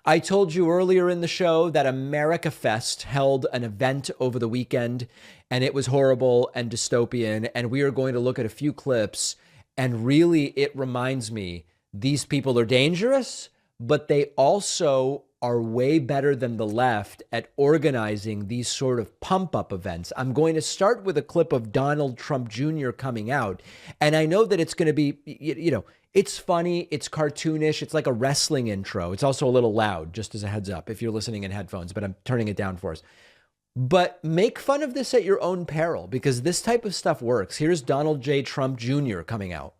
I told you earlier in the show that Americafest held an event over the weekend, and it was horrible and dystopian, and we are going to look at a few clips, and really it reminds me, these people are dangerous, but they also are way better than the left at organizing these sort of pump-up events. I'm going to start with a clip of Donald Trump Jr. coming out, and I know that it's going to be, it's funny, it's cartoonish, it's like a wrestling intro. It's also a little loud, just as a heads up, if you're listening in headphones, but I'm turning it down for us. But make fun of this at your own peril, because this type of stuff works. Here's Donald J. Trump Jr. coming out.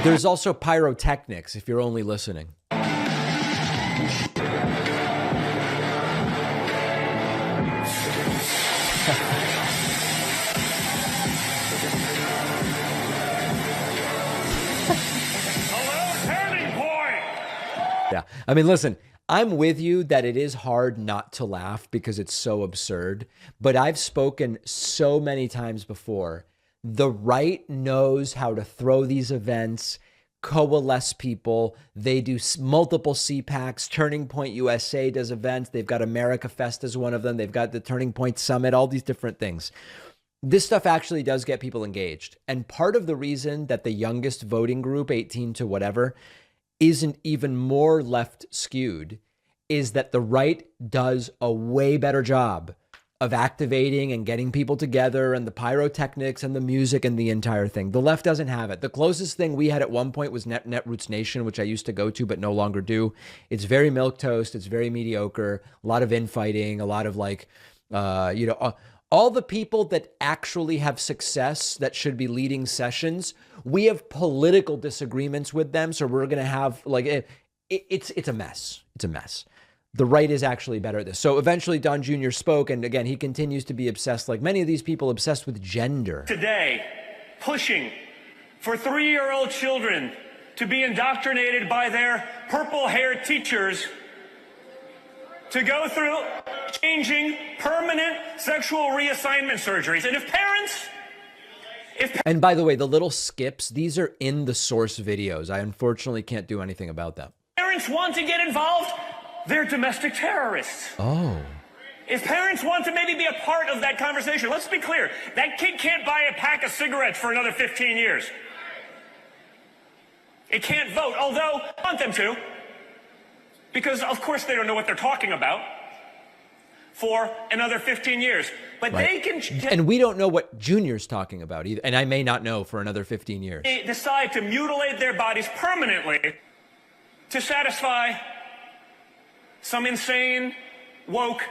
There's also pyrotechnics if you're only listening. Yeah. I mean, listen, I'm with you that it is hard not to laugh because it's so absurd, but I've spoken so many times before. The right knows how to throw these events, coalesce people. They do multiple CPACs. Turning Point USA does events. They've got Americafest as one of them. They've got the Turning Point Summit, all these different things. This stuff actually does get people engaged. And part of the reason that the youngest voting group, 18 to whatever, isn't even more left skewed is that the right does a way better job of activating and getting people together, and the pyrotechnics and the music and the entire thing. The left doesn't have it. The closest thing we had at one point was Netroots Nation, which I used to go to but no longer do. It's very milquetoast. It's very mediocre. A lot of infighting, a lot of like, all the people that actually have success that should be leading sessions, we have political disagreements with them. So we're going to have like, it's a mess. It's a mess. The right is actually better at this. So eventually Don Jr. spoke. And again, he continues to be obsessed, like many of these people, obsessed with gender. Today, pushing for 3-year-old children to be indoctrinated by their purple-haired teachers to go through changing permanent sexual reassignment surgeries. And if parents... And by the way, the little skips, these are in the source videos. I unfortunately can't do anything about them. Parents want to get involved, they're domestic terrorists. Oh. If parents want to maybe be a part of that conversation, let's be clear, that kid can't buy a pack of cigarettes for another 15 years. It can't vote, although I want them to, because of course they don't know what they're talking about, for another 15 years. But right. They can... And we don't know what Junior's talking about either, and I may not know for another 15 years. They decide to mutilate their bodies permanently to satisfy some insane, woke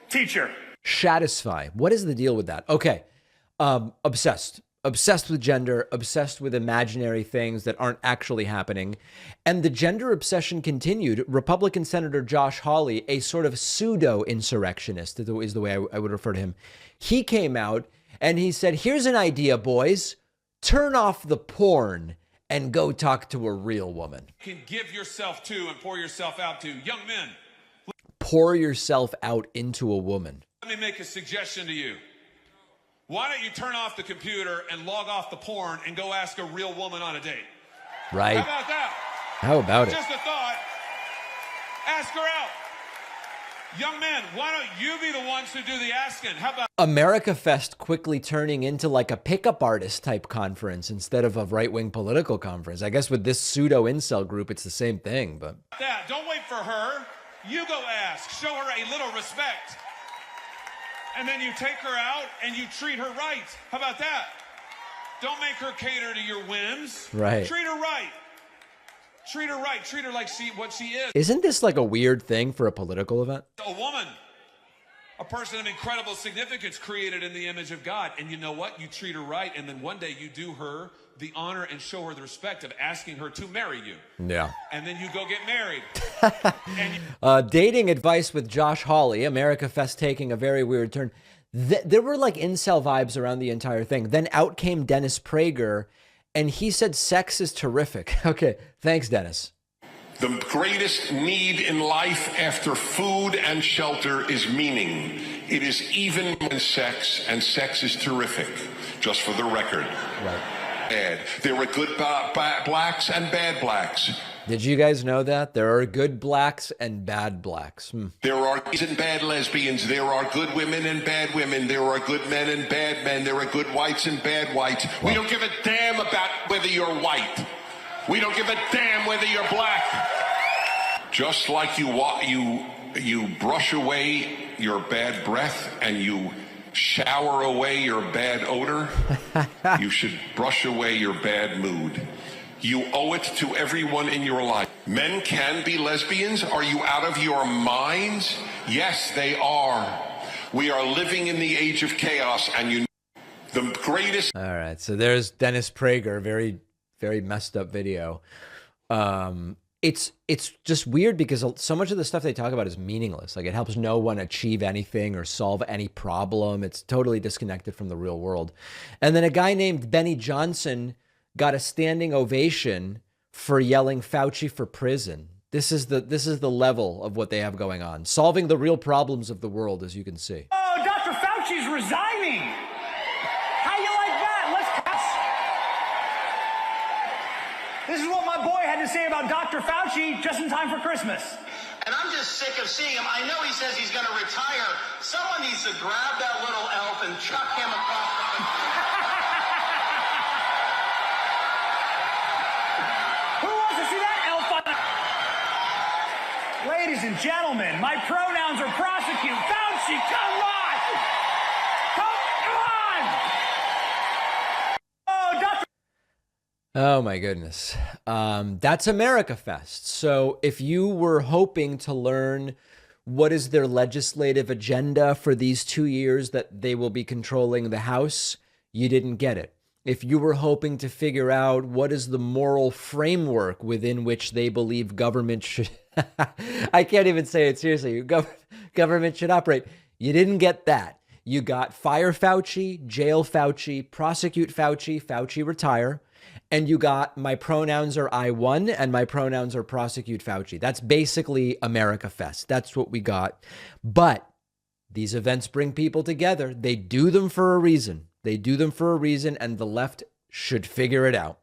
teacher. Satisfy. What is the deal with that? Okay. Obsessed with gender, obsessed with imaginary things that aren't actually happening. And the gender obsession continued. Republican Senator Josh Hawley, a sort of pseudo-insurrectionist is the way I would refer to him. He came out and he said, here's an idea, boys. Turn off the porn and go talk to a real woman. You can give yourself to and pour yourself out to young men. Pour yourself out into a woman. Let me make a suggestion to you. Why don't you turn off the computer and log off the porn and go ask a real woman on a date? Right. How about that? How about it? Just a thought. Ask her out. Young men, why don't you be the ones who do the asking? How about Americafest quickly turning into like a pickup artist type conference instead of a right-wing political conference. I guess with this pseudo-incel group, it's the same thing, but... that. Don't wait for her. You go ask. Show her a little respect. And then you take her out and you treat her right. How about that? Don't make her cater to your whims. Right. Treat her right. Treat her right. Treat her like what she is. Isn't this like a weird thing for a political event? A woman, a person of incredible significance, created in the image of God. And you know what? You treat her right, and then one day you do her the honor and show her the respect of asking her to marry you. Yeah. And then you go get married. Dating advice with Josh Hawley, Americafest taking a very weird turn. There were like incel vibes around the entire thing. Then out came Dennis Prager, and he said sex is terrific. Okay, thanks, Dennis. The greatest need in life after food and shelter is meaning. It is even when sex, and sex is terrific, just for the record. Right. bad. There are good blacks and bad blacks. Did you guys know that? There are good blacks and bad blacks. There are gays and bad lesbians. There are good women and bad women. There are good men and bad men. There are good whites and bad whites. We don't give a damn about whether you're white. We don't give a damn whether you're black. Just like you brush away your bad breath and you shower away your bad odor, you should brush away your bad mood. You owe it to everyone in your life. Men can be lesbians. Are you out of your minds? Yes, they are. We are living in the age of chaos, and the greatest. All right, so there's Dennis Prager, very, very messed up video. It's just weird because so much of the stuff they talk about is meaningless. Like, it helps no one achieve anything or solve any problem. It's totally disconnected from the real world. And then a guy named Benny Johnson got a standing ovation for yelling Fauci for prison. This is the level of what they have going on, solving the real problems of the world, as you can see. Oh, Dr. Fauci's resigning. How you like that? This is what my boy had to say about Dr. Fauci just in time for Christmas. And I'm just sick of seeing him. I know he says he's going to retire. Someone needs to grab that little elf and chuck him across the... Ladies and gentlemen, my pronouns are prosecute. Fauci, come on! Come on! Oh, Dr. Oh my goodness. That's Americafest. So if you were hoping to learn what is their legislative agenda for these 2 years that they will be controlling the House, you didn't get it. If you were hoping to figure out what is the moral framework within which they believe government should, I can't even say it seriously, government should operate, you didn't get that. You got fire Fauci, jail Fauci, prosecute Fauci, Fauci retire, and you got my pronouns are I won and my pronouns are prosecute Fauci. That's basically Americafest. That's what we got. But these events bring people together. They do them for a reason. They do them for a reason, and the left should figure it out.